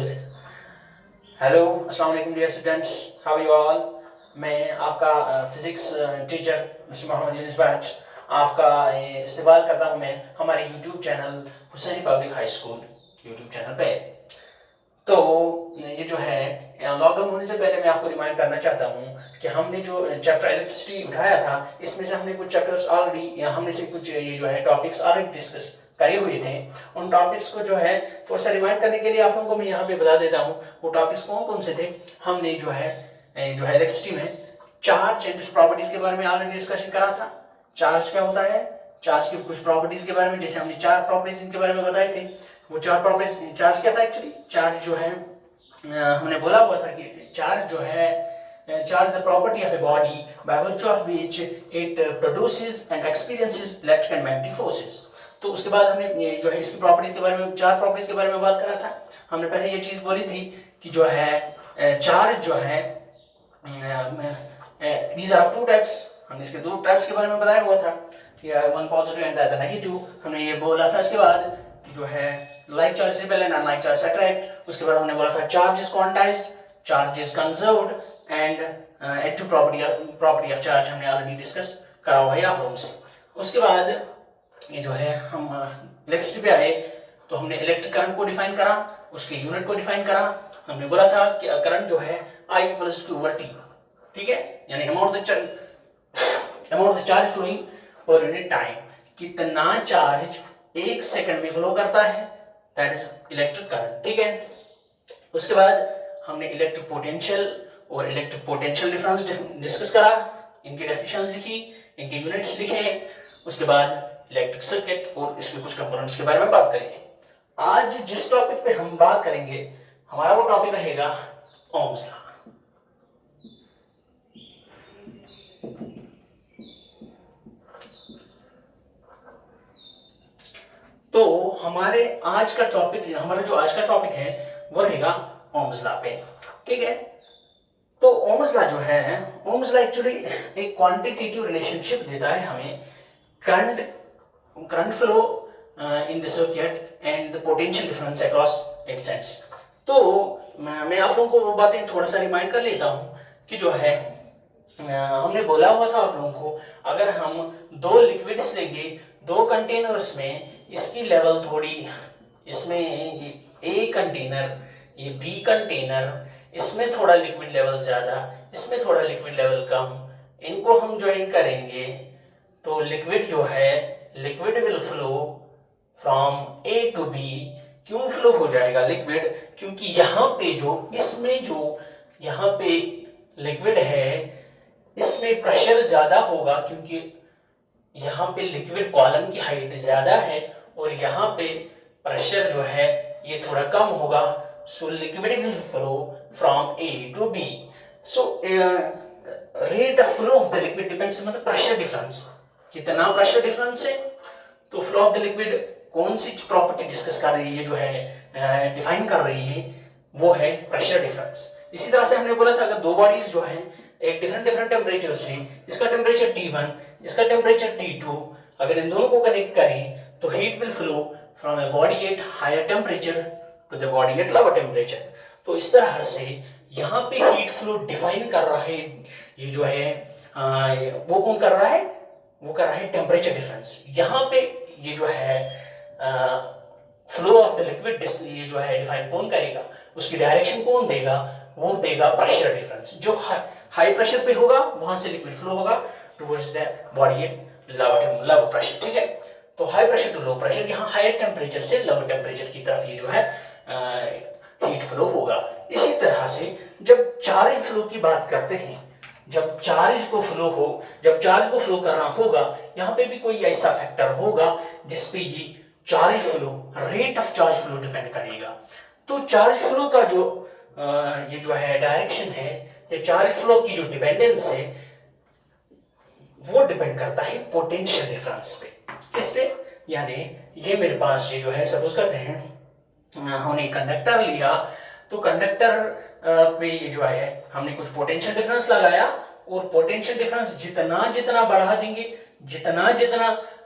Hello, अस्सलाम वालेकुम dear students, how you all. मैं आपका physics teacher mister Mohammad Yunus बैच आपका इस्तेमाल करता हूँ मैं हमारे YouTube channel Husaini public high school YouTube channel पे। तो ये जो है लॉकडाउन होने से पहले मैं आपको रिमाइंड करना चाहता हूँ कि हमने जो चैप्टर इलेक्ट्रिसिटी उठाया था इसमें से हमने कुछ चैप्टर्स ऑलरेडी हमने से कुछ ये जो है टॉपिक्स ऑलरेडी डिस्कस करे हुए थे। उन टॉपिक्स को जो है थोड़ा सा रिमाइंड करने के लिए आप लोगों को मैं यहाँ पे बता देता हूँ वो टॉपिक्स कौन कौन से थे। हमने जो है इलेक्ट्रिसिटी में चार्ज एंड प्रॉपर्टीज के बारे में ऑलरेडी डिस्कशन करा था। चार्ज क्या होता है, चार्ज की कुछ प्रॉपर्टीज के बारे में, जैसे हमने चार प्रॉपर्टीज इनके बारे में बताए थे। वो चार प्रॉपर्टीज, चार्ज क्या था एक्चुअली, चार्ज जो है हमने बोला हुआ था कि चार्ज जो है charge the property of a body by virtue of which it produces and experiences electric and magnetic forces। तो उसके बाद हमने ये जो है इसकी प्रॉपर्टीज के बारे में, चार प्रॉपर्टीज के बारे में बात करा था। हमने पहले ये चीज बोली थी कि जो है चार्ज जो है these are two types, हमने इसके दो टाइप्स के बारे में बताया हुआ था, one positive and the other negative. हमने ये बोला था इसके बाद कि जो है लाइक चार्ज से पहले नॉन लाइक चार्ज से अट्रैक्ट। उसके बाद हमने बोला था charge is quantized, charge is conserved and active property of charge हमने ऑलरेडी डिस्कस करा हुआ है आप लोगों से। उसके बाद ये जो है हम इलेक्ट्रिसिटी पे आए तो हमने इलेक्ट्रिक करंट को डिफाइन करा, उसके यूनिट को डिफाइन करा। हमने बोला था कि करंट जो है I equals to over T, ठीक है, यानी amount the charge flowing per unit time, कितना चार्ज एक सेकंड में फ्लो करता है, दैट इज इलेक्ट्रिक करंट, ठीक है। उसके बाद हमने इलेक्ट्रिक पोटेंशियल और इलेक्ट्रिक पोटेंशियल डिफरेंस डिस्कस करा, इनकी डेफिनेशंस लिखी, इनके यूनिट्स लिखे। उसके बाद इलेक्ट्रिक सर्किट और इसके कुछ कंपोनेंट्स के बारे में बात करी थी। आज जिस टॉपिक पे हम बात करेंगे हमारा वो टॉपिक रहेगा ओम्स लॉ। तो हमारा जो आज का टॉपिक है वो रहेगा ओम्स लॉ पे, ठीक है। तो ओम्स लॉ जो है, ओम्स लॉ एक्चुअली एक क्वांटिटेटिव रिलेशनशिप देता है हमें current flow in the circuit and the potential difference across its ends. तो मैं आप लोगों को वो बातें थोड़ा सा रिमाइंड कर लेता हूँ कि जो है हमने बोला हुआ था आप लोगों को, अगर हम दो लिक्विड्स लेंगे दो कंटेनर्स में, इसकी लेवल थोड़ी, इसमें ये ए कंटेनर ये बी कंटेनर, इसमें थोड़ा लिक्विड लेवल ज्यादा इसमें थोड़ा लिक्विड लेवल कम, इनको हम ज्वाइन करेंगे तो लिक्विड जो है liquid will flow from A to B. क्यों फ्लो हो जाएगा लिक्विड, क्योंकि यहाँ पे जो यहाँ पे लिक्विड है इसमें प्रेशर ज्यादा होगा, क्योंकि यहाँ पे लिक्विड कॉलम की हाइट ज्यादा है और यहाँ पे प्रेशर जो है ये थोड़ा कम होगा। So liquid will flow from A to B. So rate of flow of the liquid depends, मतलब प्रेशर डिफरेंस, कितना प्रेशर डिफरेंस है। तो फ्लो ऑफ द लिक्विड कौन सी प्रॉपर्टी डिस्कस कर रही है, जो है डिफाइन कर रही है, वो है प्रेशर डिफरेंस। इसी तरह से हमने बोला था अगर दो बॉडीज जो है एक डिफरेंट टेम्परेचर से, इसका टेम्परेचर T1 इसका टेम्परेचर T2, अगर इन दोनों को कनेक्ट करें तो heat will flow from a body at higher temperature to the body at lower temperature. तो इस तरह से यहाँ पे हीट फ्लो डिफाइन कर रहा है, ये जो है वो कौन कर रहा है, वो कर रहा है टेम्परेचर डिफरेंस। यहाँ पे ये जो है फ्लो ऑफ द लिक्विड ये जो है डिफाइन कौन करेगा, उसकी डायरेक्शन कौन देगा, वो देगा प्रेशर डिफरेंस। जो हाई प्रेशर पे होगा वहां से लिक्विड फ्लो होगा towards the body at lower pressure, ठीक है। तो high pressure to low pressure, यहाँ हायर टेम्परेचर से लोअर टेम्परेचर की तरफ ये जो है हीट फ्लो होगा। इसी तरह से जब चार्ज फ्लो की बात करते हैं, जब चार्ज को फ्लो करना होगा, यहाँ पे भी कोई ऐसा फैक्टर होगा जिसपे ये charge flow, rate of charge flow depend करेगा। तो चार्ज फ्लो का जो ये जो है डायरेक्शन है, ये चार्ज फ्लो की जो डिपेंडेंस है वो डिपेंड करता है पोटेंशियल डिफरेंस पे। किस पे, यानी ये मेरे पास ये जो है सपोज करते हैं हमने कंडक्टर लिया, तो कंडक्टर पे ये जो है हमने कुछ पोटेंशियल डिफरेंस लगाया, और पोटेंशियल डिफरेंस जितना बढ़ा देंगे, जितना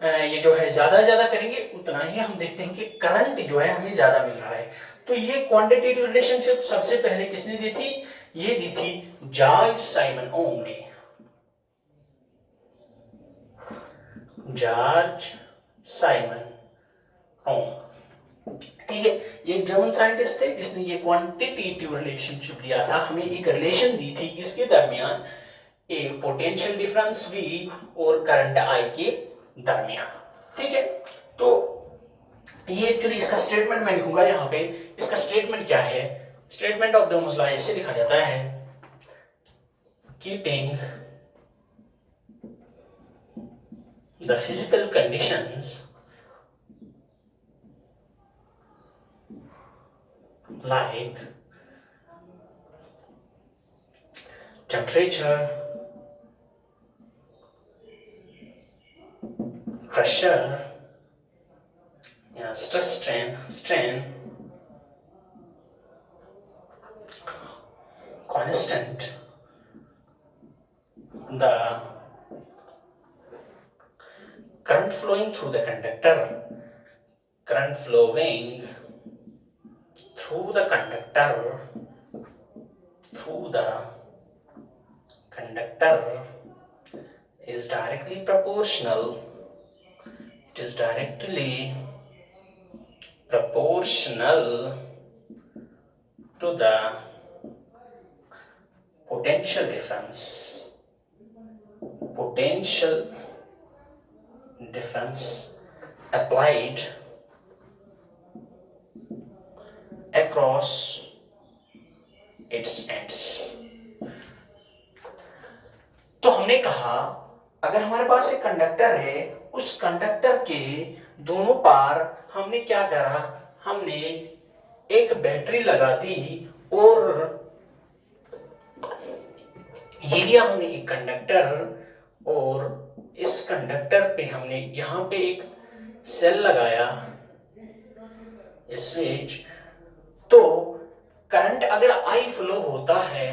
ये जो है ज्यादा करेंगे, उतना ही हम देखते हैं कि करंट जो है हमें ज्यादा मिल रहा है। तो ये क्वांटिटेटिव रिलेशनशिप सबसे पहले किसने दी थी? ये दी थी जॉर्ज साइमन ओम ने। जॉर्ज साइमन ओम, ठीक है। ये जर्मन साइंटिस्ट थे जिसने ये क्वांटिटेटिव रिलेशनशिप दिया था, हमें एक रिलेशन दी थी किसके दरमियान? ए पोटेंशियल डिफरेंस V और करंट I के दरमियान, ठीक है। तो ये एक्चुअली इसका स्टेटमेंट मैं लिखूंगा यहाँ पे। इसका स्टेटमेंट क्या है? Statement of the Ohm's law ऐसे लिखा जाता है, keeping the physical conditions like temperature, pressure, stress, strain, constant, the current flowing through the conductor, current flowing through the conductor is directly proportional. It is directly proportional to the potential difference. Potential difference applied across its ends. तो हमने कहा अगर हमारे पास एक conductor है, उस conductor के दोनों पार हमने क्या करा? हमने एक बैटरी लगा दी और ये लिया हमने एक कंडक्टर, और इस कंडक्टर पे हमने यहां पे एक सेल लगाया, स्विच। तो करंट अगर I फ्लो होता है,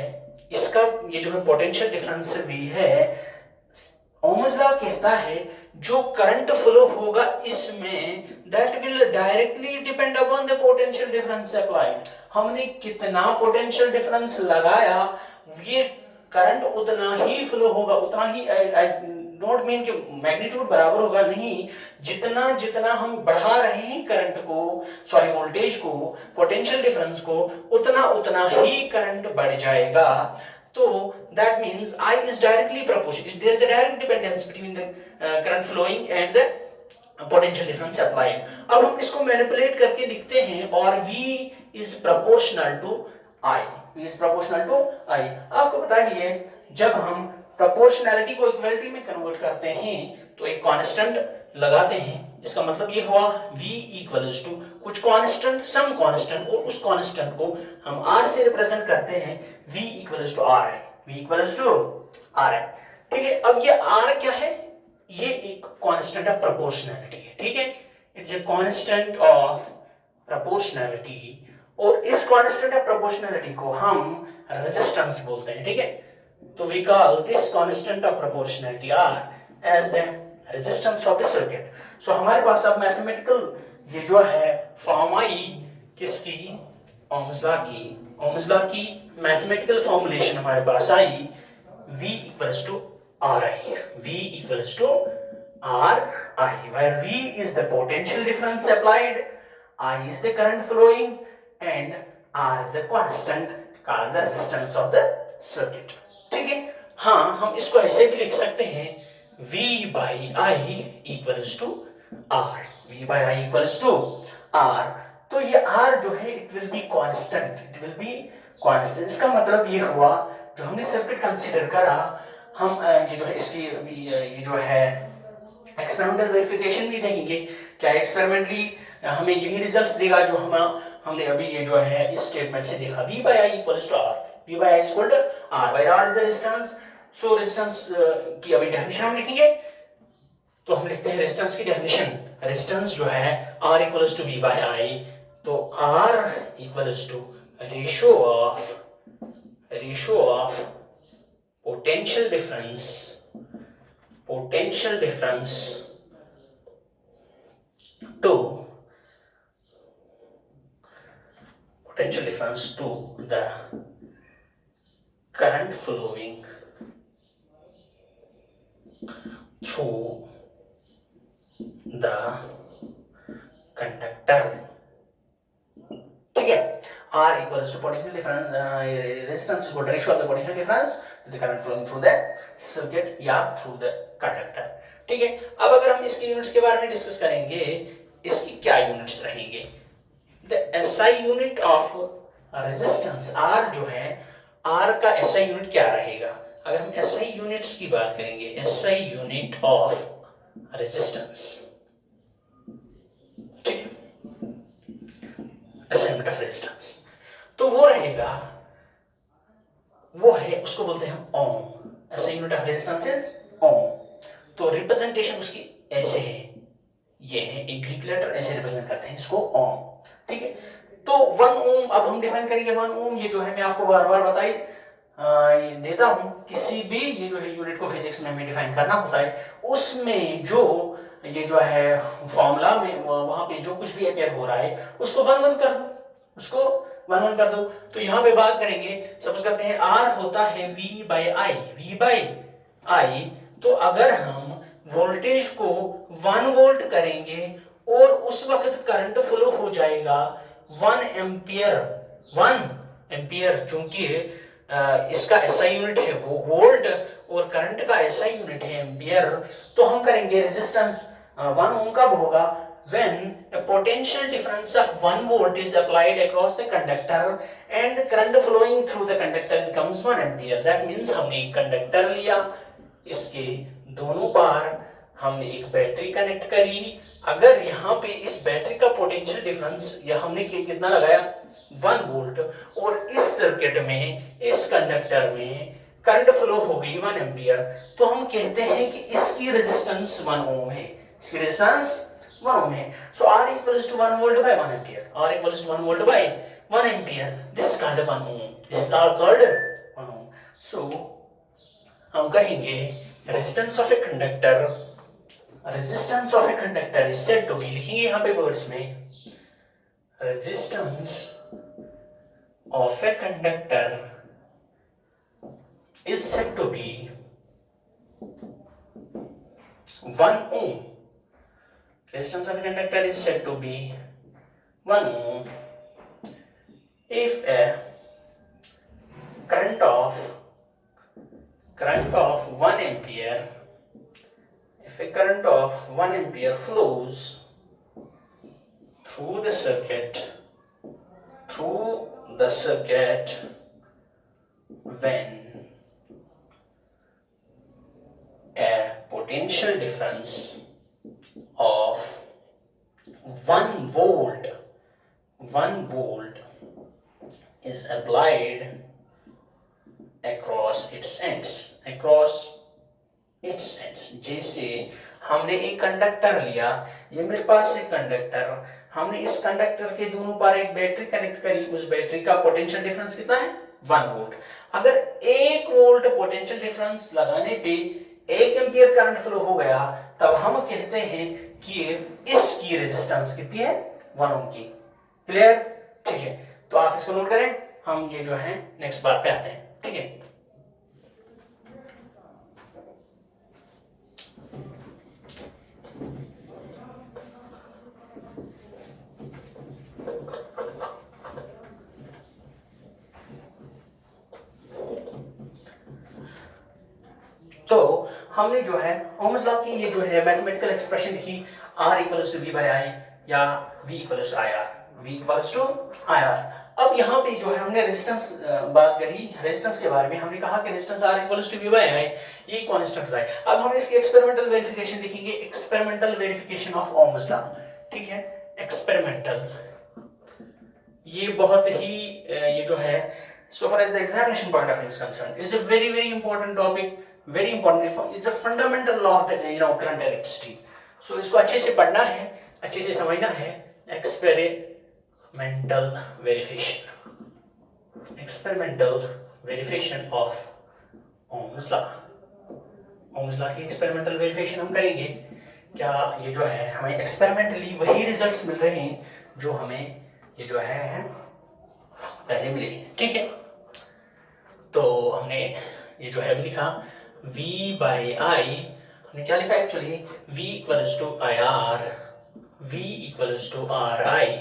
इसका ये जो है पोटेंशियल डिफरेंस V है, ओम्स लॉ कहता है जो करंट फ्लो होगा इसमें that will directly depend upon the potential difference applied. हमने कितना पोटेंशियल डिफरेंस लगाया, ये करंट उतना ही फ्लो होगा, उतना ही, नॉट मीन कि मैग्नीट्यूड बराबर होगा, नहीं, जितना जितना हम बढ़ा रहे हैं करंट को, सॉरी वोल्टेज को, पोटेंशियल डिफरेंस को, उतना उतना ही करंट बढ़ जाएगा। तो that means I is directly proportional. There is a direct dependence between the current flowing and the potential difference applied. अब हम इसको मैनिपुलेट करके लिखते हैं, और V is proportional to I. V is proportional to I. आपको पता ही है जब हम प्रोपोर्शनैलिटी को इक्वलिटी में कन्वर्ट करते हैं तो एक कांस्टेंट लगाते हैं, इसका मतलब ये हुआ V इक्वल्स टू कुछ कांस्टेंट, सम कांस्टेंट, और उस कांस्टेंट को हम R से रिप्रेजेंट करते हैं, V इक्वल्स टू R है, V इक्वल्स टू R है, ठीक है। अब ये R क्या है? ये एक कांस्टेंट ऑफ प्रोपोर्शनैलिटी है, ठीक है। It's a constant of proportionality, और इस कांस्टेंट ऑफ प्रोपोर्शनैलिटी को हम रेजिस्टेंस बोलते हैं, ठीक है। तो we call this constant of proportionality R as the resistance of the circuit. So हमारे पास अब मैथमेटिकल ये जो है फॉर्म आई किसकी? ओम्स लॉ की। ओम्स लॉ की मैथमेटिकल फॉर्मुलेशन हमारे पास आई, V equals to RI. V equals to RI, where V is the potential difference applied, I is the current flowing, and R is the constant called the resistance of the circuit. ठीक है। हाँ, हम इसको ऐसे भी लिख सकते हैं, V by I equals to R. V by I equals to R. तो ये R जो है it will be constant. It will be constant. इसका मतलब ये हुआ जो हमने सर्किट कंसीडर करा, हम ये जो है इसकी अभी ये जो है एक्सपेरिमेंटल वेरिफिकेशन भी देखेंगे, क्या एक्सपेरिमेंटली हमें यही रिजल्ट्स देगा जो हमने अभी ये जो है इस स्टेटमेंट से देखा। V by I equals to R. V by I is equal to R, where R is the resistance. So resistance की अभी डेफिनेशन हम लिखेंगे, तो हम लिखते हैं रेजिस्टेंस की डेफिनेशन। रेजिस्टेंस जो है R equals to V by I, तो R equals to ratio of potential difference to potential difference to the current flowing through the conductor. ठीक है, R equals to potential difference resistance equal to ratio of the potential difference to the current flowing through the circuit या through the conductor. ठीक है, अब अगर हम इसकी units के बारे में डिस्कस करेंगे, इसकी क्या यूनिट्स रहेंगे? The SI unit of resistance R जो है, R का SI यूनिट क्या रहेगा? अगर हम SI यूनिट्स की बात करेंगे, SI यूनिट ऑफ रेजिस्टेंस, ठीक है, SI यूनिट ऑफ रेजिस्टेंस, तो वो रहेगा, वो है, उसको बोलते हैं ohm. SI unit of resistance is ohm. तो रिप्रेजेंटेशन उसकी ऐसे है, ये है एक ग्रीक लेटर, ऐसे रिप्रेजेंट करते हैं इसको ओम। ठीक है, तो 1 ओम अब हम डिफाइन करेंगे। 1 ओम ये जो है मैं आपको बार बार बताई देता हूं, किसी भी ये जो है यूनिट को फिजिक्स में हमें डिफाइन करना होता है, उसमें जो ये जो है फॉर्मूला में वहां पे जो कुछ भी अपेयर हो रहा है उसको 1 1 कर दो, उसको 1 1 कर दो। तो यहां पे बात करेंगे, सपोज करते हैं R होता है V बाई आई, तो अगर हम वोल्टेज को 1 वोल्ट करेंगे और उस वक्त करंट फ्लो हो जाएगा 1 एम्पियर, चूंकि इसका एसआई यूनिट है वो वोल्ट और करंट का एसआई यूनिट है एम्पियर, तो हम करेंगे रेजिस्टेंस 1 ओम कब होगा? when a potential difference of 1 volt is applied across the conductor and the current flowing through the conductor becomes 1 ampere. That means हमने एक कंडक्टर लिया, इसके दोनों पार हमने एक बैटरी कनेक्ट करी। अगर यहाँ पे इस बैटरी का पोटेंशियल डिफरेंस या हमने कितना लगाया 1 वोल्ट, और इस सर्किट में, इस कंडक्टर में करंट फ्लो हो गई 1 एम्पियर, तो हम कहते हैं कि इसकी रेजिस्टेंस 1 ओम है, इसकी रेजिस्टेंस 1 ओम है। सो R equals to 1 volt by 1 ampere. R equals to 1 volt by 1 ampere. This is called 1 ohm. This is called 1 ohm. So हम कहेंगे resistance of a conductor, resistance of a conductor is said to be, लिखेंगे यहाँ पे words में, resistance of a conductor is said to be 1 ohm. Resistance of a conductor is said to be 1 ohm if a current of 1 ampere, if a current of 1 ampere flows through the circuit when a potential difference of 1 volt is applied across its ends. जैसे हमने एक conductor लिया, ये मेरे पास एक conductor, हमने इस conductor के दोनों पार एक बैटरी कनेक्ट करी, उस बैटरी का पोटेंशियल डिफरेंस कितना है? 1 वोल्ट। अगर 1 वोल्ट पोटेंशियल डिफरेंस लगाने पे 1 एम्पियर करंट फ्लो हो गया, तब हम कहते हैं कि इसकी रेजिस्टेंस कितनी है? 1 ओम की। क्लियर? ठीक है, तो आप इसको नोट करें, हम ये जो है नेक्स्ट बात पे आते हैं। ठीक है, तो हमने जो है ओम्स लॉ की ये जो है मैथमेटिकल एक्सप्रेशन लिखी, R equals to V by I या V equals to IR। अब यहाँ पे जो है हमने रेजिस्टेंस बात करी, रेजिस्टेंस के बारे में हमने कहा कि resistance R equals to V by I ये कांस्टेंट है। अब हम इसकी एक्सपेरिमेंटल वेरिफिकेशन लिखेंगे, experimental verification of Ohm's law. ठीक है, एक्सपेरिमेंटल, ये बहुत ही ये जो है so far as the examination point of view is concerned, is a very very important topic, very important, it's a fundamental law of the current electricity. So इसको अच्छे से पढ़ना है, अच्छे से समझना है। Experimental verification of Ohm's law. Ohm's law की एक्सपेरिमेंटल वेरिफिकेशन हम करेंगे। क्या ये जो है हमें एक्सपेरिमेंटली वही रिजल्ट्स मिल रहे हैं जो हमें ये जो है पहले मिले, ठीक है। तो हमने ये जो है अभी लिखा V बाई आई, हमने क्या लिखा actually, V equals to I R, V equals to R I,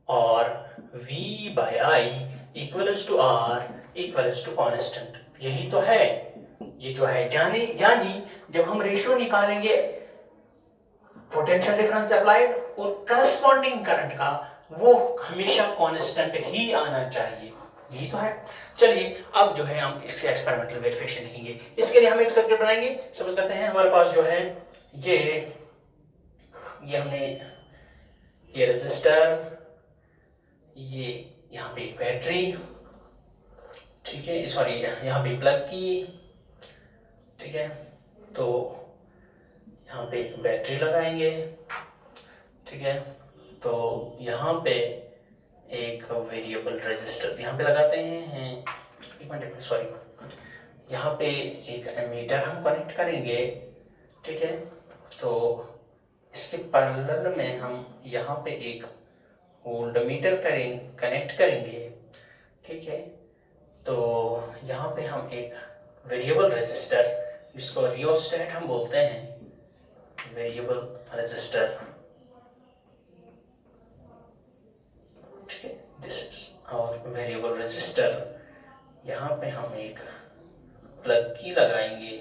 और V by I equals to R equals to constant. यही तो है ये जो है, यानी जब हम रेशियो निकालेंगे पोटेंशियल डिफरेंस अप्लाइड और करस्पॉन्डिंग करंट का, वो हमेशा कांस्टेंट ही आना चाहिए, यही तो है। चलिए अब जो है हम इसके एक्सपेरिमेंटल वेरिफिकेशन लिखेंगे। इसके लिए हम एक सर्किट बनाएंगे। सपोज करते हैं हमारे पास जो है ये हमने ये रेजिस्टर, ये यहाँ पे एक बैटरी, ठीक है, सॉरी यहाँ पे प्लग की, ठीक है, तो यहाँ पे एक बैटरी लगाएंगे, ठीक है, तो यहाँ पे एक वेरिएबल रेजिस्टर यहाँ पे लगाते हैं, एक मिनट सॉरी, यहाँ पे एक एमीटर हम कनेक्ट करेंगे, ठीक है, तो इसके पैरेलल में हम यहाँ पे एक वोल्टमीटर कनेक्ट करेंगे, ठीक है, तो यहाँ पे हम एक वेरिएबल रेजिस्टर, जिसको रियोस्टेट हम बोलते हैं, वेरिएबल रेजिस्टर, ठीक है, दिस इज और वेरिएबल रेजिस्टर, यहाँ पे हम एक प्लग की लगाएंगे,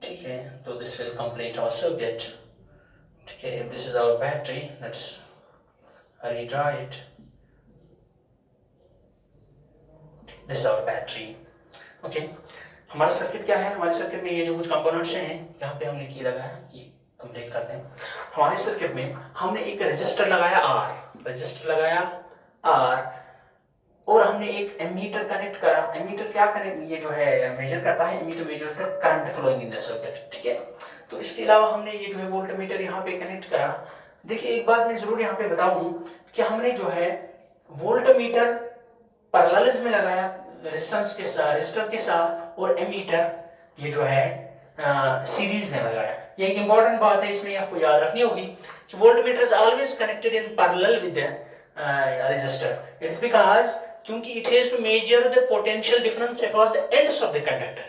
ठीक है, तो this will complete our circuit, ठीक है। If this is our battery, let's redraw it, this is our battery, okay. हमारा सर्किट क्या है, हमारे सर्किट में ये जो कुछ कंपोनेंट्स हैं यहाँ पे हमने की लगाया, ये कंप्लीट करते हैं। हमारे सर्किट में हमने एक रेजिस्टर लगाया R, और हमने एक एमीटर कनेक्ट करा। एमीटर क्या करें, ये जो है मेजर करता है, एमीटर मेजर करता है current flowing in the circuit, ठीक है। तो इसके अलावा हमने ये जो है वोल्टमीटर यहाँ पे कनेक्ट करा। देखिए एक बात मैं जरूर यहाँ पे बताऊं कि हमने जो है वोल्टमीटर पैरेलल में लगाया रेजिस्टर के साथ, और एमीटर ये जो है सीरीज में लगाया। ये एक इंपॉर्टेंट बात है, इसमें आपको याद रखनी होगी कि voltmeter is always connected in parallel with the resistor. It's because क्योंकि it has to measure the potential difference across the ends of the conductor.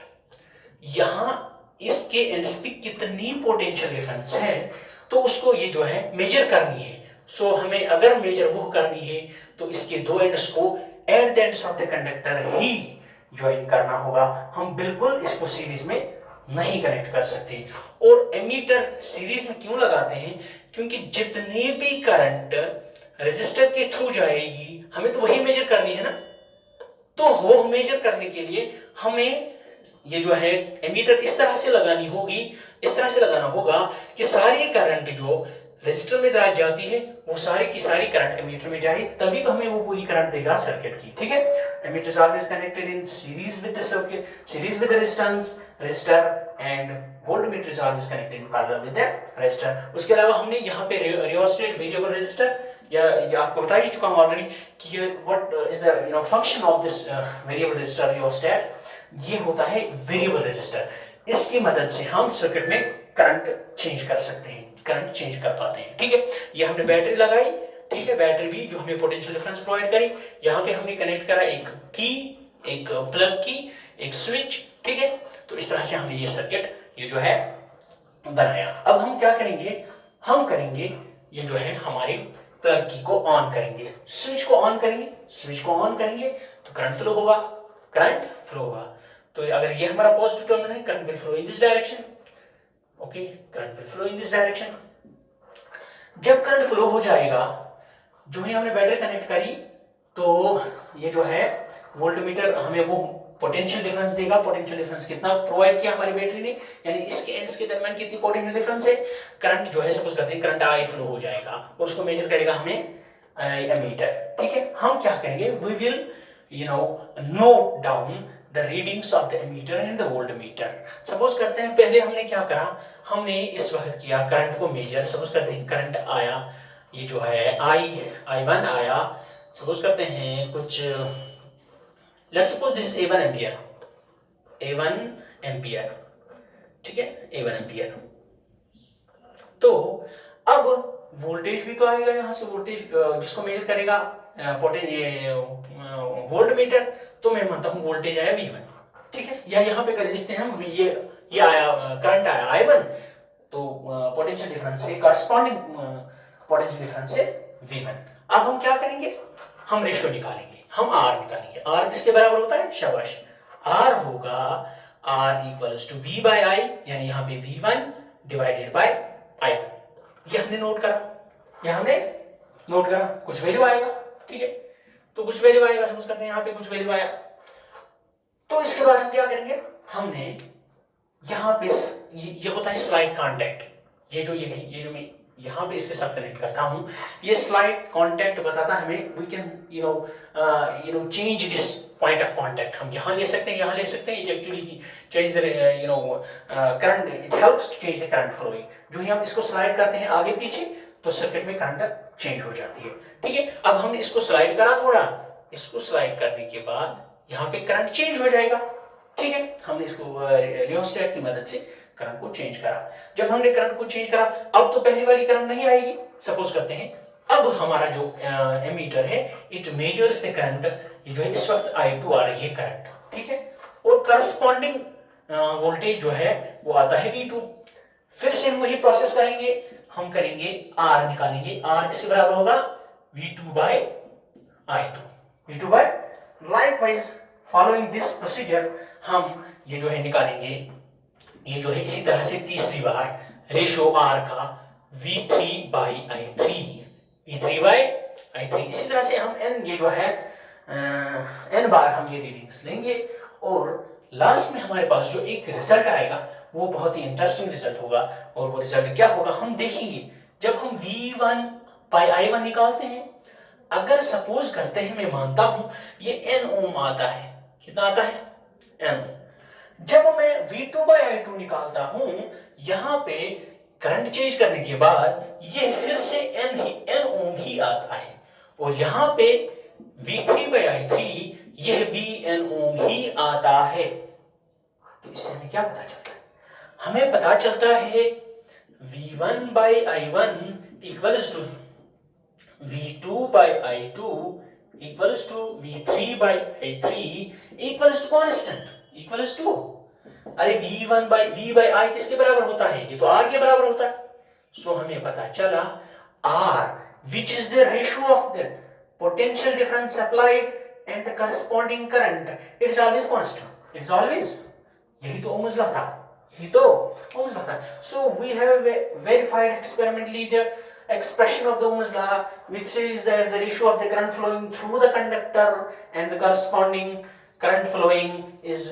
यहाँ इसके एंड्स पे कितनी पोटेंशियल डिफरेंस है तो उसको ये जो है मेजर करनी है। सो हमें अगर मेजर वो करनी है तो इसके दो एंड्स को at the ends of the conductor he join करना होगा। हम बिल्कुल इसको सीरीज में नहीं कनेक्ट कर सकते। और एमीटर सीरीज में क्यों लगाते हैं, क्योंकि जितनी भी करंट रेजिस्टर के थ्रू जाएगी हमें तो वही मेजर करनी है ना। तो वो मेजर करने के लिए हमें ये जो है एमीटर इस तरह से लगानी होगी, इस तरह से लगाना होगा कि सारी करंट जो रेजिस्टर में जाती है वो सारी की सारी करंट एमीटर में जाए, तभी तो हमें वो पूरी करंट देगा सर्किट की, ठीक है। Ammeter is always connected in series with the circuit, series with the resistor, and voltmeter is always connected in parallel with the resistor. उसके अलावा हमने यहाँ पे रियोस्टेट वेरिएबल रेजिस्टर, या आपको बता ही चुका हूं ऑलरेडी कि what is the function of this variable resistor rheostat. ये होता है वेरिएबल रेजिस्टर। इसकी मदद से हम सर्किट में करंट चेंज कर सकते हैं, करंट चेंज कर पाते हैं, ठीक है। ये हमने बैटरी लगाई, ठीक है, बैटरी भी जो हमें पोटेंशियल डिफरेंस प्रोवाइड करी। यहाँ पे हमने कनेक्ट करा एक की, एक प्लग की, एक स्विच, ठीक है। तो इस तरह से हमने ये सर्किट ये जो है बनाया। अब हम क्या करेंगे, हम करेंगे ये जो है हमारे प्लग की को ऑन करेंगे, स्विच को ऑन करेंगे, स्विच को ऑन करेंगे तो करंट फ्लो होगा, करंट फ्लो होगा। तो अगर ये हमारा पॉजिटिव टर्मिनल है, current will flow in this direction, okay, current will flow in this direction. जब करंट फ्लो हो जाएगा, जो ही हमने बैटरी कनेक्ट करी तो ये जो है वोल्टमीटर हमें वो पोटेंशियल डिफरेंस देगा। पोटेंशियल डिफरेंस कितना प्रोवाइड किया हमारी बैटरी ने, यानी इसके एंड्स के दरमियान कितनी पोटेंशियल डिफरेंस है। करंट जो है सपोज करते हैं करंट आई फ्लो हो जाएगा और उसको मेजर करेगा हमें एमीटर, ठीक है। हम क्या करेंगे, we will note down the readings of the ammeter and the voltmeter. Suppose करते हैं पहले हमने क्या करा, हमने इस वक्त किया करंट को मेजर। सपोज करते हैं करंट आया, ये जो है I1 आया, सपोज करते हैं कुछ, let's suppose this is A1 ampere, ठीक है, A1 एम्पियर। तो अब वोल्टेज भी तो आएगा यहाँ से, वोल्टेज जिसको मेजर करेगा ये वोल्ट मीटर, तो मैं मानता हूँ वोल्टेज आया V1, ठीक है। या यहाँ पे कर लिखते हैं हम ये आया करंट आया I1, तो पोटेंशियल डिफरेंस से कॉरस्पॉन्डिंग पोटेंशियल डिफरेंस से V1। अब हम क्या करेंगे, हम रेशियो निकालेंगे, हम R निकालेंगे। R किसके बराबर होता है, शाबाश, R होगा R equals to V by I, यानी यहाँ पे V1 डिवाइडेड बाय I1। ये हमने नोट करा, कुछ वैल्यू आएगा, ठीक है। तो कुछ वैल्यू आएगा, सपोज करते हैं यहाँ पे कुछ वैल्यू आया, तो इसके बाद हम क्या करेंगे, हमने यहाँ पे ये होता है स्लाइड कांटेक्ट, ये जो मैं यहाँ पे इसके साथ कनेक्ट करता हूँ, ये स्लाइड कांटेक्ट बताता है हमें we can you know change this point of contact. हम यहाँ ले सकते हैं, यहाँ ले सकते हैं, actually change the current, it helps to change the current flowing. जो ही हम इसको स्लाइड करते हैं आगे पीछे, तो सर्किट में करंट चेंज हो जाती है, ठीक है। अब हमने इसको स्लाइड करा थोड़ा, इसको स्लाइड करने के बाद यहाँ पे करंट चेंज हो जाएगा, ठीक है। हमने इसको रियोस्टेट की मदद से करंट को चेंज करा। जब हमने करंट को चेंज करा, अब तो पहली वाली करंट नहीं आएगी, सपोज करते हैं अब हमारा जो एमीटर है इट मेजर्स द करंट, ये जो है इस वक्त I2 आ रही है करंट, ठीक है, और करस्पॉन्डिंग वोल्टेज जो है वो आता है V2। फिर से हम वही प्रोसेस करेंगे, हम करेंगे R निकालेंगे, R किसके बराबर होगा, V2 by I2, V2 by. Likewise following this procedure हम ये जो है निकालेंगे, ये जो है इसी तरह से तीसरी बार रेशो R का V3 by I3, V3 by I3। इसी तरह से हम n ये जो है n बार हम ये रीडिंग्स लेंगे, और लास्ट में हमारे पास जो एक रिजल्ट आएगा वो बहुत ही इंटरेस्टिंग रिजल्ट होगा। और वो रिजल्ट क्या होगा हम देखेंगे, जब हम V1 बाई I1 निकालते हैं, अगर सपोज करते हैं मैं मानता हूं ये n ओम आता है, कितना आता है, n। जब मैं V2 बाई I2 निकालता हूं, यहां पे करंट चेंज करने के बाद ये फिर से n ओम ही आता है, और यहां पे V3 बाई I3 यह भी n ओम ही आता है। तो इससे हमें क्या पता चलता है, हमें पता चलता है V1 by I1 equals to V2 by I2 equals to V3 by I3 equals to constant, equals to, अरे V1 by V by I किसके बराबर होता है, ये तो R के बराबर होता है। सो हमें पता चला R which is the ratio of the potential difference applied and the corresponding current, it's always constant, it's always, यही तो ओम्स लॉ था, यही तो ओम्स लॉ था। So we have verified experimentally the expression of the Ohm's law, which says that the ratio of the current flowing through the conductor and the corresponding current flowing is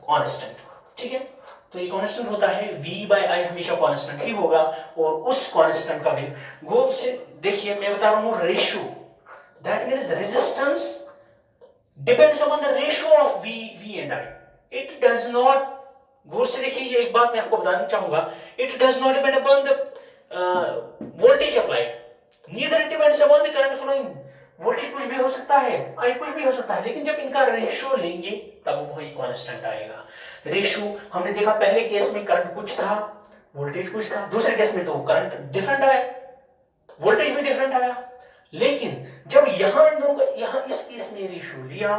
constant, ठीक है। तो ये constant होता है, V by I हमेशा constant ही होगा, और उस कांस्टेंट का वैल्यू गौर से देखिए, मैं बता रहा हूं ratio, that means resistance depends upon the ratio of V and I। It does not, गौर से देखिए, ये एक बात मैं आपको बताना चाहूंगा, it does not depend upon the voltage applied, neither it depends upon the current flowing। Voltage कुछ भी हो सकता है, I कुछ भी हो सकता है, लेकिन जब इनका रेशियो लेंगे तब वही कांस्टेंट आएगा। रेशियो हमने देखा, पहले केस में करंट कुछ था, वोल्टेज कुछ था, दूसरे केस में तो करंट डिफरेंट आया, वोल्टेज भी डिफरेंट आया। लेकिन जब यहां इन दोनों का, यहां इस केस में रेशियो लिया,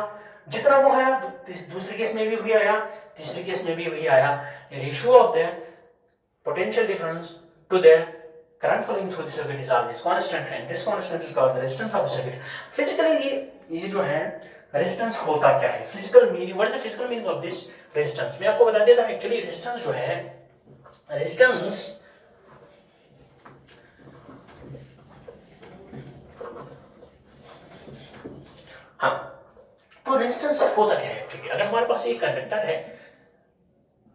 जितना वो आया दूसरे केस में भी वही आया, तीसरे केस में भी वही आया। Ratio of the potential difference to the current flowing through the circuit is always constant, and this constant is called the resistance of the circuit। Physically ये जो है resistance होता क्या है, physical meaning, what is the physical meaning of this resistance, मैं आपको बता देता हूं। एक्चुअली resistance जो है, resistance हाँ, तो रेजिस्टेंस होता क्या है एक्चुअली। अगर हमारे पास एक कंडक्टर है,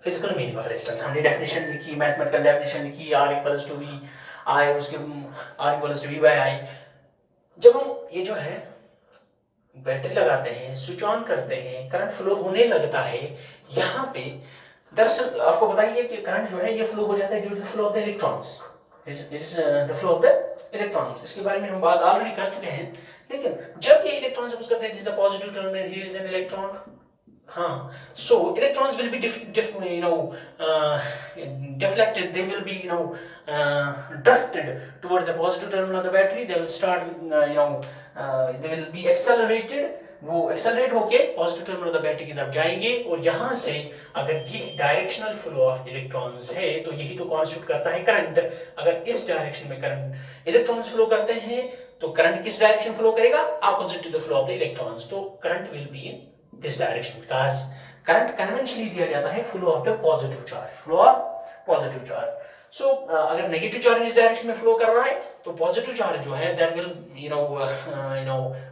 फिजिकल मीनिंग ऑफ रेजिस्टेंस हमने डेफिनेशन लिखी, मैथमेटिकल डेफिनेशन लिखी, R equals to V I, उसके R equals to V by I। जब हम ये जो है बैटरी लगाते हैं, स्विच ऑन करते हैं, करंट फ्लो होने लगता है, यहाँ पे दरअसल आपको बताइए कि करंट जो है ये फ्लो हो जाता है due to the flow of the electrons, is the flow of the electrons. इसके बारे में हम बात ऑलरेडी कर चुके हैं। लेकिन जब ये इलेक्ट्रॉन सपोज करते हैं this is the positive terminal, here is an electron, हाँ, so electrons will be deflected, they will be drifted towards the positive terminal of the battery, they will start they will be accelerated, वो accelerate होके positive terminal of the battery की तरफ जाएंगे, और यहाँ से अगर ये डायरेक्शनल फ्लो ऑफ इलेक्ट्रॉन्स है तो यही तो कॉन्स्टिट्यूट करता है करंट। अगर इस डायरेक्शन में करंट इलेक्ट्रॉन्स फ्लो करते हैं तो करंट किस डायरेक्शन फ्लो करेगा, opposite to the flow of the electrons, तो current will be in this direction, because current conventionally दिया जाता है flow of the positive charge, flow of positive charge. So अगर नेगेटिव चार्ज इस direction में flow कर रहा है तो पॉजिटिव चार्ज जो है that will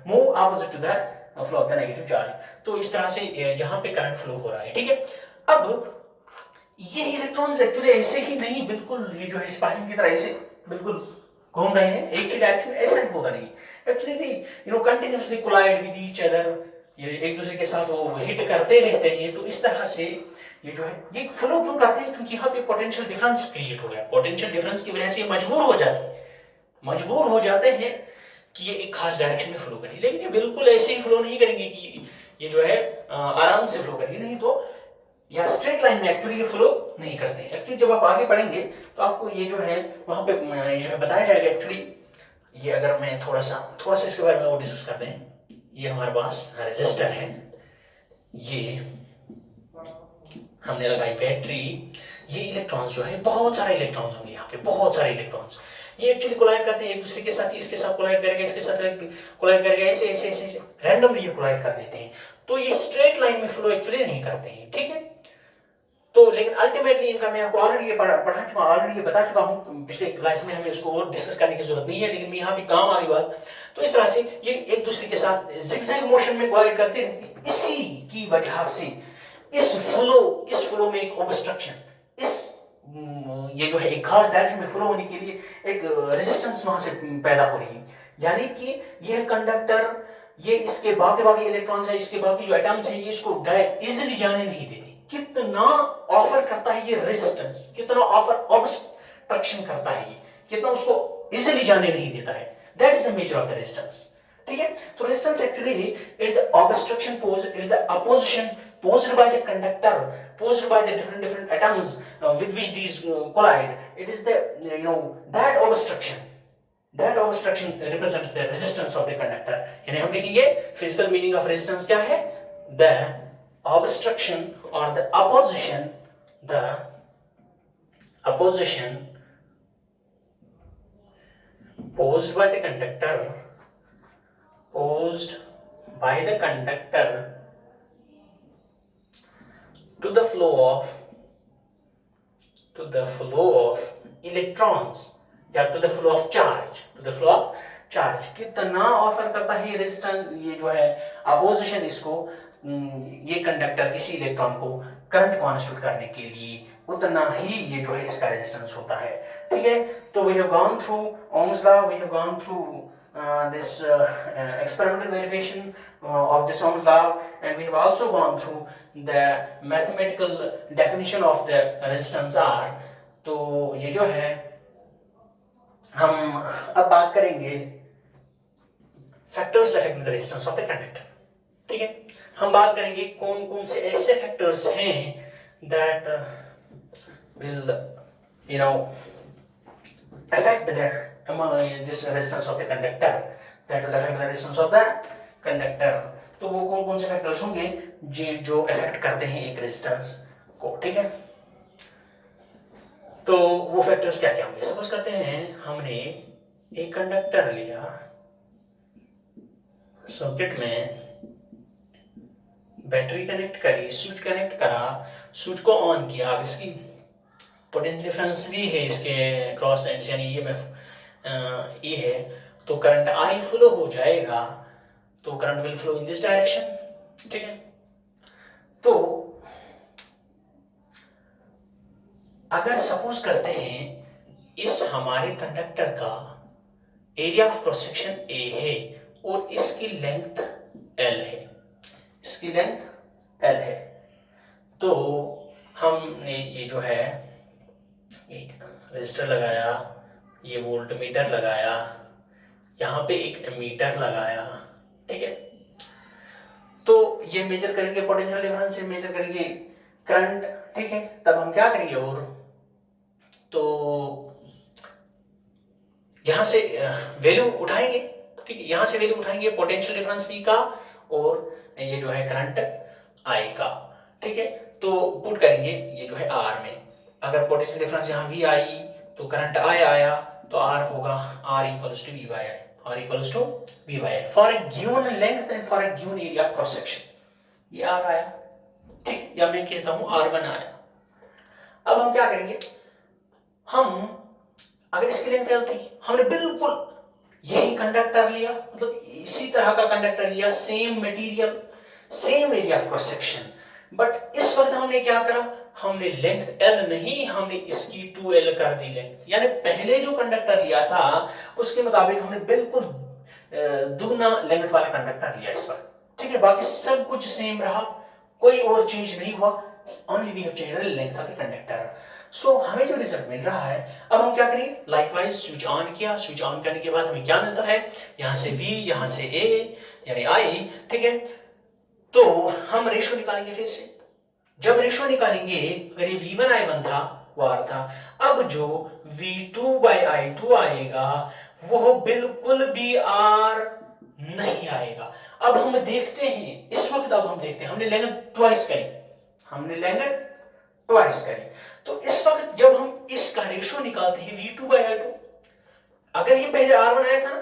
move opposite to the flow of the negative charge. तो इस तरह से यहाँ पे करंट फ्लो हो रहा है, ठीक है। अब ये इलेक्ट्रॉन्स एक्चुअली ऐसे ही नहीं, बिल्कुल ये जो है स्पाइन की तरह ऐसे बिल्कुल घूम रहे हैं एक ही डायरेक्शन, ऐसा ही होता नहीं एक्चुअली, नहीं continuously collide with each other, ये एक दूसरे के साथ वो हिट करते रहते हैं। तो इस तरह से ये जो है ये फ्लो क्यों करते हैं, क्योंकि यहाँ पे पोटेंशियल डिफरेंस क्रिएट हो गया, पोटेंशियल डिफरेंस की वजह से ये मजबूर हो जाते हैं कि ये एक खास डायरेक्शन में फ्लो करें। लेकिन ये बिल्कुल ऐसे ही फ्लो नहीं करेंगे कि ये जो है आराम से फ्लो करेंगे, नहीं तो या स्ट्रेट लाइन में एक्चुअली ये फ्लो नहीं करते हैं। एक्चुअली जब आप आगे पढ़ेंगे तो आपको ये जो है वहां पे ये जो है बताया जाएगा एक्चुअली। ये अगर मैं थोड़ा सा इसके बारे में और डिस्कस करते हैं, ये हमारे पास रेजिस्टर है, ये हमने लगाई बैटरी, ये इलेक्ट्रॉन्स जो है बहुत सारे इलेक्ट्रॉन्स होंगे यहाँ पे, बहुत सारे इलेक्ट्रॉन्स, ये एक्चुअली कोलाइड करते हैं एक दूसरे के साथ, इसके साथ कोलाइड करेगा, इसके साथ कोलाइड करेगा, ऐसे ऐसे ऐसे रैंडमली ये कोलाइड कर देते हैं। तो ये स्ट्रेट लाइन में फ्लो एक्चुअली नहीं करते हैं, ठीक है। तो लेकिन अल्टीमेटली इनका मैं आपको ऑलरेडी ये बता चुका हूँ पिछले क्लास में, हमें उसको और डिस्कस करने की जरूरत नहीं है, लेकिन मैं यहाँ भी काम वाली बात। तो इस तरह से ये एक दूसरे के साथ जिगजैग मोशन में कोलाइड करते रहते हैं। इसी की वजह से इस फ्लो में एक ऑब्स्ट्रक्शन, ये जो है एक खास डायरेक्शन में फ्लो होने के लिए एक रेजिस्टेंस वहां से पैदा हो रही है, यानी कि यह कंडक्टर, ये इसके बाकी इलेक्ट्रॉन्स है, इसके बाकी जो एटम्स है, ये इसको इजीली जाने नहीं देते। कितना ऑफर करता है ये रेजिस्टेंस, कितना ऑब्स्ट्रक्शन करता है, ये कितना उसको इजीली जाने नहीं देता है। That is the nature of the resistance, ठीक है। तो resistance actually it is the obstruction pose, it is the opposition posed by the conductor, posed by the different atoms with which these collide. It is the that obstruction represents the resistance of the conductor. यानी हम लिखेंगे physical meaning of resistance क्या है, the obstruction or the opposition posed by the conductor to the flow of electrons या to the flow of charge, कितना offer करता है ये रेजिस्टेंस, ये जो है अपोजिशन, इसको ये कंडक्टर किसी इलेक्ट्रॉन को करंट कॉन्स्टिट्यूट करने के लिए, उतना ही ये जो है इसका रेजिस्टेंस होता है, ठीक है। तो we have gone through Ohm's law, we have gone through this experimental verification of this Ohm's law, and we have also gone through the mathematical definition of the resistance R. तो ये जो है हम अब बात करेंगे factors affecting the resistance of the conductor, ठीक है। हम बात करेंगे कौन कौन से ऐसे फैक्टर्स हैं that will affect this resistance of the conductor, that will affect the resistance of the conductor। तो वो कौन कौन से फैक्टर्स होंगे जो अफेक्ट करते हैं एक रेजिस्टेंस को, ठीक है। तो वो फैक्टर्स क्या क्या होंगे, सपोज करते हैं हमने एक कंडक्टर लिया, सर्किट में बैटरी कनेक्ट करी, स्विच कनेक्ट करा, स्विच को ऑन किया, अब इसकी पोटेंशियल डिफरेंस भी है इसके क्रॉस एंड्स, यानी ईएमएफ ये है, तो करंट आई फ्लो हो जाएगा, तो current will flow in this direction, ठीक है। तो अगर सपोज करते हैं इस हमारे कंडक्टर का area of cross section A है और इसकी लेंथ एल है, तो हमने ये जो है एक रेजिस्टर लगाया, ये वोल्ट मीटर लगाया, यहाँ पे एक मीटर लगाया, ठीक है। तो ये मेजर करेंगे पोटेंशियल डिफरेंस, से मेजर करेंगे करंट, ठीक है। तब हम क्या करेंगे, और तो यहां से वैल्यू उठाएंगे, ठीक है, यहां से वैल्यू उठाएंगे पोटेंशियल डिफरेंस V का और ये जो है करंट I का, ठीक है। तो पुट करेंगे ये जो है R में, अगर पोटेंशियल डिफरेंस यहाँ V आई तो करंट I आया तो R होगा R equals to V by I, R equals to V by I for a given length and for a given area of cross section. ये R आया, ठीक, या मैं कहता हूं R1 आया। अब हम क्या करेंगे, हम अगर इसकी लेंथ L थी, हमने बिल्कुल यही कंडक्टर लिया, मतलब इसी तरह का कंडक्टर लिया, same material, same area of cross section, but इस वक्त हमने क्या करा, हमने लेंथ L नहीं, हमने इसकी 2L कर दी लेंथ, यानी पहले जो कंडक्टर लिया था उसके मुताबिक हमने बिल्कुल दुगना लेंथ वाला कंडक्टर लिया इस वक्त, ठीक है। बाकी सब कुछ सेम रहा, कोई और चेंज नहीं हुआ, only we have changed the length of the conductor. So हमें जो रिजल्ट मिल रहा है, अब हम क्या करेंगे, लाइकवाइज स्विच ऑन किया, स्विच ऑन करने के बाद हमें क्या मिलता है, यहां से V, यहां से A यानी I, ठीक है। तो हम रेशियो निकालेंगे फिर से, जब रेशियो निकालेंगे, अगर ये V1 I1 था वो R था, अब जो V2 by I2 आएगा वो बिल्कुल भी R नहीं आएगा। अब हम देखते हैं इस वक्त, अब हम देखते हैं, हमने लेंथ ट्वाइस करी, हमने लेंथ ट्वाइस करी, तो इस वक्त जब हम इसका रेशियो निकालते हैं V2 by I2, अगर ये पहले R1 आया था,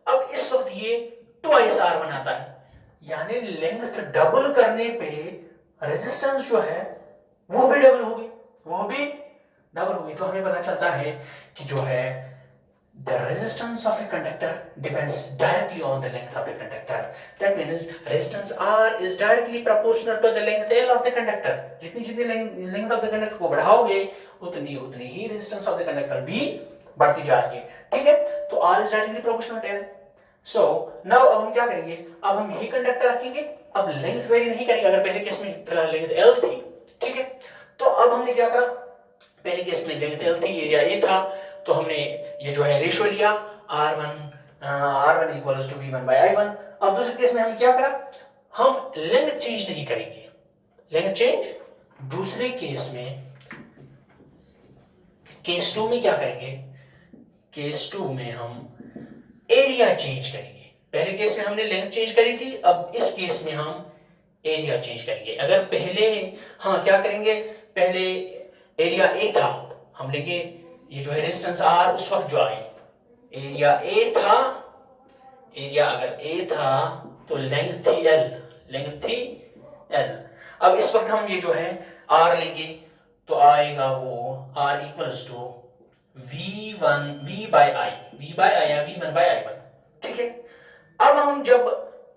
अब इस वक्त ये ट्वाइस R1 आता है, यानी लेंथ डबल करने पे रेजिस्टेंस जो है वो भी डबल हो गई, वो भी डबल हो गई। तो हमें पता चलता है कि जो है the resistance of a conductor depends directly on the length of the conductor. That means resistance R is directly proportional to the length L of the conductor. जितनी जितनी length of the conductor को बढ़ाओगे उतनी उतनी ही resistance of the conductor भी बढ़ती जा रही है, ठीक है। तो R is directly proportional to L. So now अब हम क्या करेंगे, अब हम यही कंडक्टर रखेंगे, अब लेंथ वेरी नहीं करेंगे, अगर पहले केस में फिलहाल लेंथ L थी, ठीक है। तो अब हमने क्या करा, पहले केस में लेंथ L थी, एरिया A था, तो हमने ये जो है रेशियो लिया R1 equals to V1 by I1। अब दूसरे केस में हमने क्या करा, हम लेंथ चेंज नहीं करेंगे, लेंथ चेंज दूसरे केस में, केस 2 में क्या करेंगे, केस 2 में हम एरिया चेंज करेंगे। पहले केस में हमने लेंथ चेंज करी थी, अब इस केस में हम एरिया चेंज करेंगे। अगर पहले, हाँ क्या करेंगे, पहले एरिया A था, हम लेंगे ये जो है रेजिस्टेंस R उस वक्त जो आई, एरिया A था, एरिया अगर A था तो लेंथ थी L, लेंथ थी L। अब इस वक्त हम ये जो है R लेंगे तो आएगा वो R equals to V by I, V by I या V1 by I1, ठीक है। अब हम जब,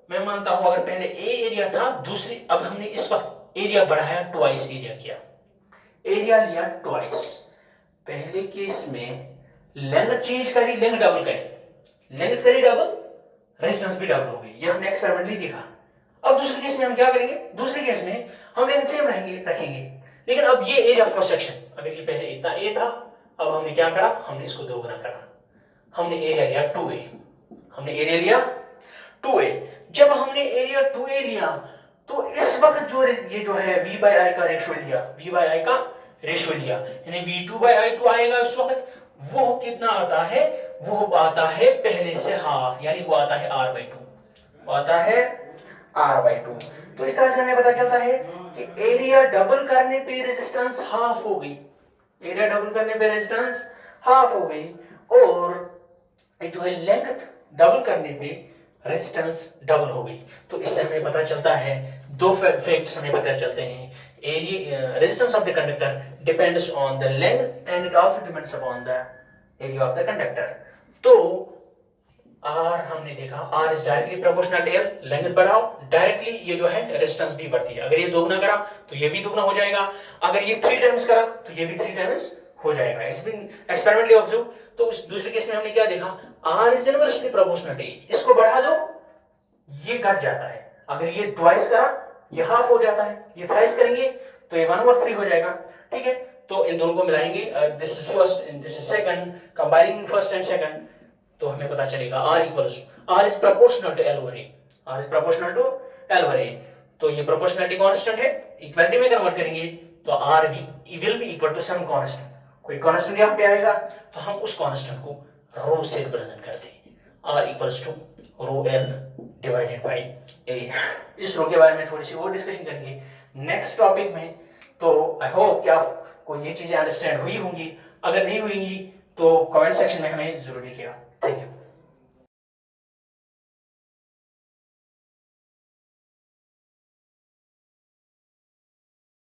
मैं मानता हूं अगर पहले A एरिया था, दूसरी, अब हमने इस वक्त एरिया बढ़ाया, ट्वाइस एरिया किया, एरिया लिया ट्वाइस। पहले केस में लेंथ चेंज करी, लेंथ डबल करी, लेंथ करी डबल, रेजिस्टेंस भी डबल हो गई, ये हमने एक्सपेरिमेंटली देखा। अब दूसरे केस में हम क्या करेंगे, दूसरे केस में हम लेंथ सेम रखेंगे, लेकिन अब ये एरिया ऑफ क्रॉस सेक्शन, अगर ये पहले इतना A था, अब हमने क्या करा, हमने इसको दोगुना करा, हमने एरिया लिया 2A, हमने एरिया लिया 2A। जब हमने एरिया 2A लिया तो इस वक्त जो ये जो है V by I का रेशियो लिया, V by I का रेशियो लिया, यानी V2 by I2 आएगा उस वक्त, वो कितना आता है, वो आता है पहले से हाफ, यानी वो आता है R by 2, वो आता है R by 2। तो इस तरह से हमें पता चलता है कि एरिया डबल करने पे रेजिस्टेंस हाफ हो गई, एरिया डबल करने पे रेजिस्टेंस हाफ हो गई, और जो है लेंथ डबल करने पे रेजिस्टेंस डबल हो गई। तो इससे हमें पता चलता है, दो फैक्ट्स हमें पता चलते हैं, area resistance of the conductor depends on the length and it also depends upon the area of the conductor. तो R हमने देखा, R is directly proportional to L, length बढ़ाओ डायरेक्टली ये जो है रेजिस्टेंस भी बढ़ती है, अगर ये दोगुना करा तो ये भी दोगुना हो जाएगा, अगर ये 3 टाइम्स करा तो ये भी 3 टाइम्स हो जाएगा। It's been experimentally observe. तो इस दूसरे केस में हमने क्या देखा, R is inversely proportional to A, इसको बढ़ा दो ये घट जाता है, अगर ये ट्वाइस करा ये हाफ हो जाता है, ये थ्राइस करेंगे तो ये 1/3 हो जाएगा, ठीक है। तो इन दोनों को मिलाएंगे, this is first and this is second, combining first and second, तो हमें पता चलेगा R is proportional to L over A, R is proportional to L over A। तो ये प्रोपोर्शनलिटी कांस्टेंट है, इक्वालिटी में कन्वर्ट करेंगे तो R will be equal to some constant, कोई कांस्टेंट यहाँ पे आएगा तो हम उस कांस्टेंट को रो से रिप्रेजेंट करते हैं, R equals to rho L divided by area. इस रो के बारे में थोड़ी सी और डिस्कशन करेंगे नेक्स्ट टॉपिक में। तो आई होप कि आपको ये चीजें अंडरस्टैंड हुई होंगी, अगर नहीं हुई तो कमेंट सेक्शन में हमें जरूर लिखिएगा। Thank you.